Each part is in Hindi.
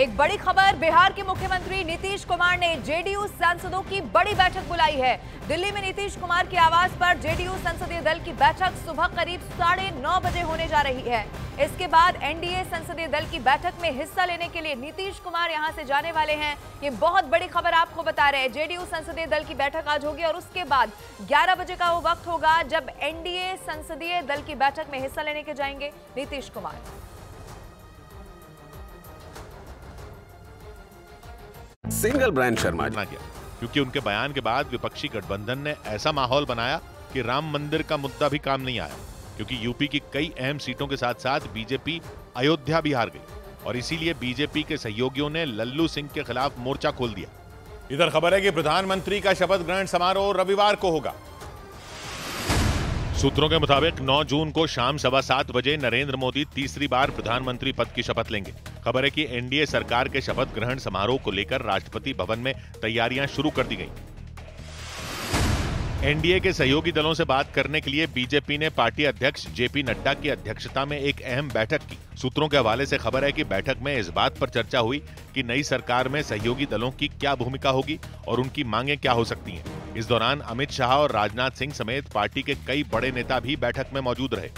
एक बड़ी खबर, बिहार के मुख्यमंत्री नीतीश कुमार ने जेडीयू सांसदों की बड़ी बैठक बुलाई है। दिल्ली में नीतीश कुमार के आवास पर जेडीयू संसदीय दल की बैठक सुबह करीब 9:30 बजे होने जा रही है। इसके बाद एनडीए संसदीय दल की बैठक में हिस्सा लेने के लिए नीतीश कुमार यहां से जाने वाले हैं। ये बहुत बड़ी खबर आपको बता रहे हैं। जेडीयू संसदीय दल की बैठक आज होगी और उसके बाद 11 बजे का वो वक्त होगा जब एनडीए संसदीय दल की बैठक में हिस्सा लेने के जाएंगे नीतीश कुमार। सिंगल ब्रांड शर्मा किया क्योंकि उनके बयान के बाद विपक्षी गठबंधन ने ऐसा माहौल बनाया कि राम मंदिर का मुद्दा भी काम नहीं आया, क्योंकि यूपी की कई अहम सीटों के साथ साथ बीजेपी अयोध्या भी हार गई और इसीलिए बीजेपी के सहयोगियों ने लल्लू सिंह के खिलाफ मोर्चा खोल दिया। इधर खबर है कि प्रधानमंत्री का शपथ ग्रहण समारोह रविवार को होगा। सूत्रों के मुताबिक 9 जून को शाम 7:15 बजे नरेंद्र मोदी तीसरी बार प्रधानमंत्री पद की शपथ लेंगे। खबर है कि एनडीए सरकार के शपथ ग्रहण समारोह को लेकर राष्ट्रपति भवन में तैयारियां शुरू कर दी गई। एनडीए के सहयोगी दलों से बात करने के लिए बीजेपी ने पार्टी अध्यक्ष जेपी नड्डा की अध्यक्षता में एक अहम बैठक की। सूत्रों के हवाले से खबर है कि बैठक में इस बात पर चर्चा हुई कि नई सरकार में सहयोगी दलों की क्या भूमिका होगी और उनकी मांगें क्या हो सकती हैं। इस दौरान अमित शाह और राजनाथ सिंह समेत पार्टी के कई बड़े नेता भी बैठक में मौजूद रहे।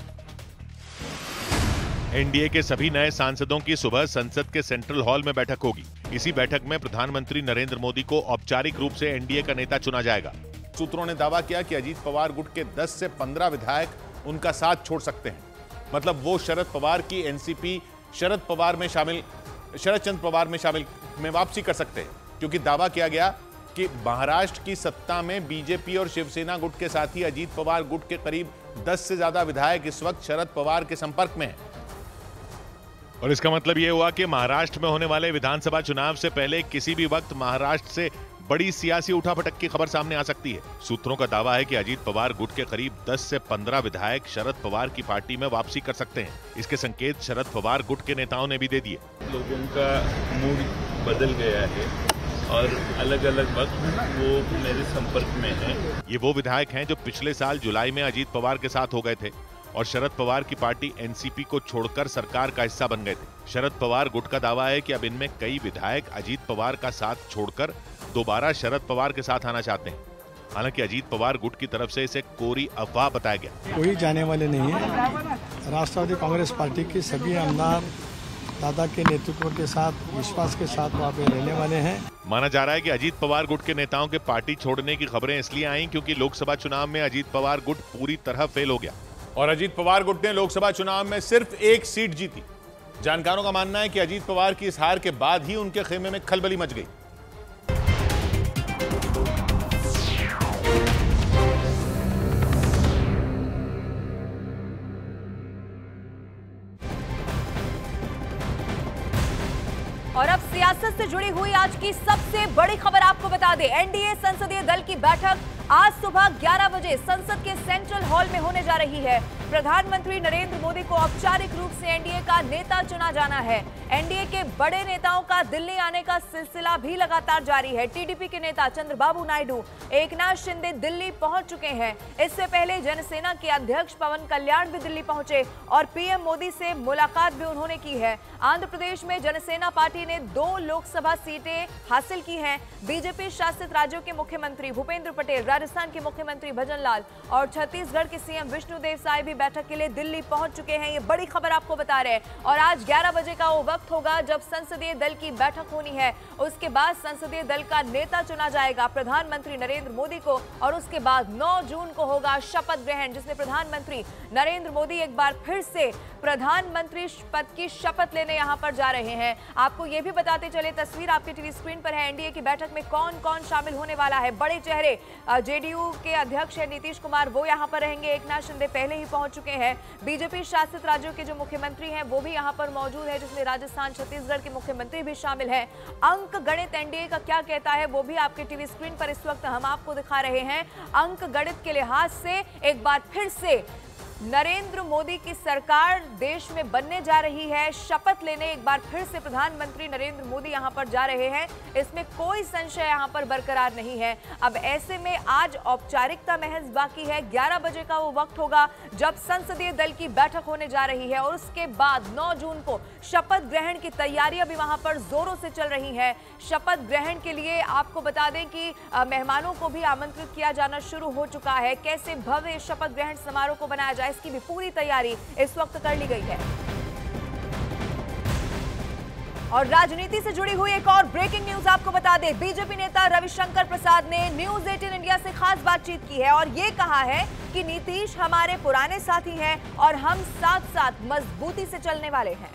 एनडीए के सभी नए सांसदों की सुबह संसद के सेंट्रल हॉल में बैठक होगी। इसी बैठक में प्रधानमंत्री नरेंद्र मोदी को औपचारिक रूप से एनडीए का नेता चुना जाएगा। सूत्रों ने दावा किया कि अजीत पवार गुट के 10 से 15 विधायक उनका साथ छोड़ सकते हैं। मतलब वो शरद पवार की एनसीपी शरद चंद्र पवार में वापसी कर सकते हैं, क्योंकि दावा किया गया कि महाराष्ट्र की सत्ता में बीजेपी और शिवसेना गुट के साथ ही अजीत पवार गुट के करीब 10 से ज्यादा विधायक इस वक्त शरद पवार के संपर्क में हैं। और इसका मतलब यह हुआ कि महाराष्ट्र में होने वाले विधानसभा चुनाव से पहले किसी भी वक्त महाराष्ट्र से बड़ी सियासी उठापटक की खबर सामने आ सकती है। सूत्रों का दावा है कि अजीत पवार गुट के करीब 10 से 15 विधायक शरद पवार की पार्टी में वापसी कर सकते हैं। इसके संकेत शरद पवार गुट के नेताओं ने भी दे दिए। लोगों का मूड बदल गया है और अलग अलग वक्त वो मेरे संपर्क में है। ये वो विधायक हैं जो पिछले साल जुलाई में अजीत पवार के साथ हो गए थे और शरद पवार की पार्टी एनसीपी को छोड़कर सरकार का हिस्सा बन गए थे। शरद पवार गुट का दावा है कि अब इनमें कई विधायक अजीत पवार का साथ छोड़कर दोबारा शरद पवार के साथ आना चाहते हैं। हालांकि अजीत पवार गुट की तरफ से इसे कोरी अफवाह बताया गया। कोई जाने वाले नहीं है। राष्ट्रवादी कांग्रेस पार्टी के सभी आमदार दादा के नेतृत्व के साथ विश्वास के साथ वहाँ पे रहने वाले हैं। माना जा रहा है कि अजीत पवार गुट के नेताओं के पार्टी छोड़ने की खबरें इसलिए आई क्योंकि लोकसभा चुनाव में अजीत पवार गुट पूरी तरह फेल हो गया और अजीत पवार गुट ने लोकसभा चुनाव में सिर्फ एक सीट जीती। जानकारों का मानना है कि अजीत पवार की इस हार के बाद ही उनके खेमे में खलबली मच गई। और अब सियासत से जुड़ी हुई आज की सबसे बड़ी खबर आपको बता दें। एनडीए संसदीय दल की बैठक आज सुबह 11 बजे संसद के सेंट्रल हॉल में होने जा रही है। प्रधानमंत्री नरेंद्र मोदी को औपचारिक रूप से एनडीए का नेता चुना जाना है। एनडीए के बड़े नेताओं का दिल्ली आने का सिलसिला भी लगातार जारी है। टीडीपी के नेता चंद्रबाबू नायडू, एकनाथ शिंदे दिल्ली पहुंच चुके हैं। इससे पहले जनसेना के अध्यक्ष पवन कल्याण भी दिल्ली पहुंचे और पीएम मोदी से मुलाकात भी उन्होंने की है। आंध्र प्रदेश में जनसेना पार्टी ने 2 लोकसभा सीटें हासिल की हैं। बीजेपी शासित राज्यों के मुख्यमंत्री भूपेंद्र पटेल, राजस्थान के मुख्यमंत्री भजन लाल और छत्तीसगढ़ के सीएम विष्णुदेव साय भी बैठक के लिए दिल्ली पहुंच चुके हैं। ये बड़ी खबर आपको बता रहे हैं। और आज 11 बजे का वो वक्त होगा जब संसदीय दल की बैठक होनी है। उसके बाद संसदीय दल का नेता चुना जाएगा प्रधानमंत्री नरेंद्र मोदी को और उसके बाद 9 जून को होगा शपथ ग्रहण, जिसमें प्रधानमंत्री नरेंद्र मोदी एक बार फिर से प्रधानमंत्री पद की शपथ लेने यहां पर जा रहे हैं। आपको यह भी बताते चले, तस्वीर आपके टीवी स्क्रीन पर है। एनडीए की बैठक में कौन कौन शामिल होने वाला है। बड़े चेहरे, जेडीयू के अध्यक्ष है नीतीश कुमार, वो यहां पर रहेंगे। एकनाथ शिंदे पहले ही पहुंच चुके हैं। बीजेपी शासित राज्यों के जो मुख्यमंत्री हैं वो भी यहां पर मौजूद है, जिसमें राजस्थान, छत्तीसगढ़ के मुख्यमंत्री भी शामिल हैं। अंक गणित एनडीए का क्या कहता है वो भी आपके टीवी स्क्रीन पर इस वक्त हम आपको दिखा रहे हैं। अंक गणित के लिहाज से एक बार फिर से नरेंद्र मोदी की सरकार देश में बनने जा रही है। शपथ लेने एक बार फिर से प्रधानमंत्री नरेंद्र मोदी यहां पर जा रहे हैं, इसमें कोई संशय यहां पर बरकरार नहीं है। अब ऐसे में आज औपचारिकता महज बाकी है। 11 बजे का वो वक्त होगा जब संसदीय दल की बैठक होने जा रही है और उसके बाद 9 जून को शपथ ग्रहण की तैयारियां भी वहां पर जोरों से चल रही है। शपथ ग्रहण के लिए आपको बता दें कि मेहमानों को भी आमंत्रित किया जाना शुरू हो चुका है। कैसे भव्य शपथ ग्रहण समारोह को बनाया जाए, इसकी भी पूरी तैयारी इस वक्त कर ली गई है। और राजनीति से जुड़ी हुई एक और ब्रेकिंग न्यूज आपको बता दें, बीजेपी नेता रविशंकर प्रसाद ने न्यूज 18 इंडिया से खास बातचीत की है और ये कहा है कि नीतीश हमारे पुराने साथी हैं और हम साथ साथ मजबूती से चलने वाले हैं।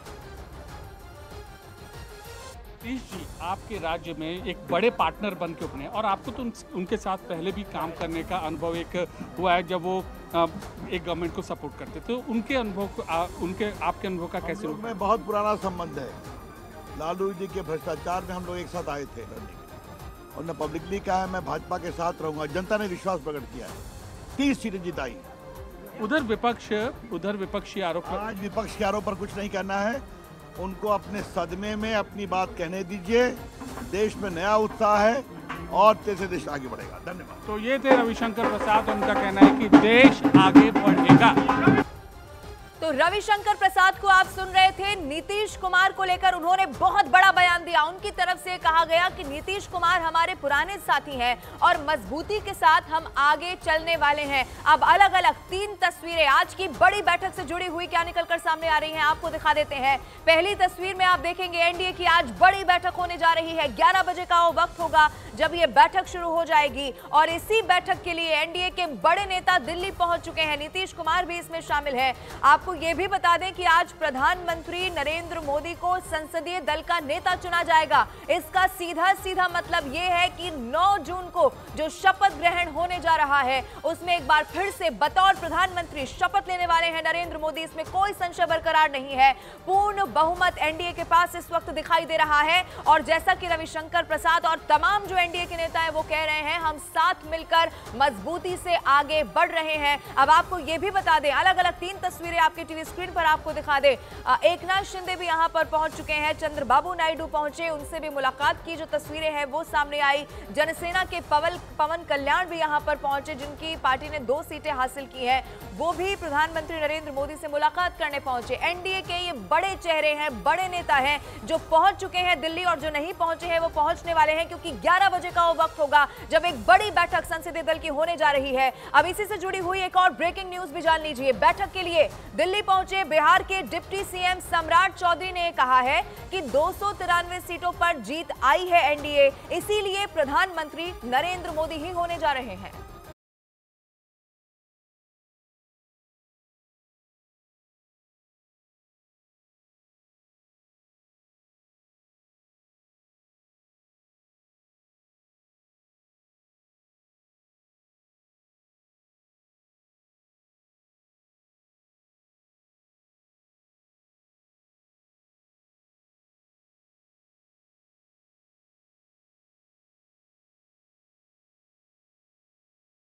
नीतीश जी आपके राज्य में एक बड़े पार्टनर बन के उभरे और आपको तो उनके साथ पहले भी काम करने का अनुभव एक हुआ है जब वो एक गवर्नमेंट को सपोर्ट करते, तो उनके अनुभव को आपके अनुभव का कैसे हम लोग में बहुत पुराना संबंध है। लालू जी के भ्रष्टाचार में हम लोग एक साथ आए थे लड़ने के लिए, और न पब्लिकली कहा है मैं भाजपा के साथ रहूंगा। जनता ने विश्वास प्रकट किया है, 30 सीटें जिताई। उधर विपक्षी आरोप, आज विपक्ष के आरोप पर कुछ नहीं करना है, उनको अपने सदमे में अपनी बात कहने दीजिए। देश में नया उत्साह है और तेज से देश आगे बढ़ेगा। धन्यवाद। तो ये थे रविशंकर प्रसाद, उनका कहना है कि देश आगे बढ़ेगा। तो रविशंकर प्रसाद को आप सुन रहे थे। नीतीश कुमार को लेकर उन्होंने बहुत बड़ा बयान दिया। उनकी तरफ से कहा गया कि नीतीश कुमार हमारे पुराने साथी हैं और मजबूती के साथ हम आगे चलने वाले हैं। अब अलग अलग 3 तस्वीरें आज की बड़ी बैठक से जुड़ी हुई क्या निकलकर सामने आ रही हैं, आपको दिखा देते हैं। पहली तस्वीर में आप देखेंगे एनडीए की आज बड़ी बैठक होने जा रही है। 11 बजे का वो वक्त होगा जब ये बैठक शुरू हो जाएगी और इसी बैठक के लिए एनडीए के बड़े नेता दिल्ली पहुंच चुके हैं। नीतीश कुमार भी इसमें शामिल है। आपको ये भी बता दें कि आज प्रधानमंत्री नरेंद्र मोदी को संसदीय दल का नेता चुना जाएगा। इसका सीधा मतलब यह है कि 9 जून को जो शपथ ग्रहण होने जा रहा है उसमें एक बार फिर से बतौर प्रधानमंत्री शपथ लेने वाले हैं नरेंद्र मोदी। इसमें कोई संशय बरकरार नहीं है। पूर्ण बहुमत एनडीए के पास इस वक्त दिखाई दे रहा है और जैसा कि रविशंकर प्रसाद और तमाम जो एनडीए के नेता हैं वो कह रहे हैं, हम साथ मिलकर मजबूती से आगे बढ़ रहे हैं। अब आपको यह भी बता दें, अलग अलग 3 तस्वीरें आपके टीवी स्क्रीन पर आपको दिखा दे। एकनाथ शिंदे भी यहां पर पहुंच चुके हैं, चंद्रबाबू नायडू पहुंचे, उनसे भी मुलाकात की। जो तस्वीरें हैं वो सामने आई। जनसेना के पवन कल्याण भी यहां पर पहुंचे, जिनकी पार्टी ने 2 सीटें हासिल की हैं। वो भी प्रधानमंत्री नरेंद्र मोदी से मुलाकात करने पहुंचे। एनडीए के ये बड़े चेहरे हैं, बड़े नेता हैं जो पहुंच चुके हैं दिल्ली और जो नहीं पहुंचे हैं वो पहुंचने वाले हैं, क्योंकि 11 बजे का वो वक्त होगा जब एक बड़ी बैठक संसदीय दल की होने जा रही है। अब इसी से जुड़ी हुई एक और ब्रेकिंग न्यूज भी जान लीजिए। बैठक के लिए दिल्ली पहुंचे बिहार के डिप्टी सीएम सम्राट चौधरी ने कहा है कि 293 सीटों पर जीत आई है एनडीए, इसीलिए प्रधानमंत्री नरेंद्र मोदी ही होने जा रहे हैं।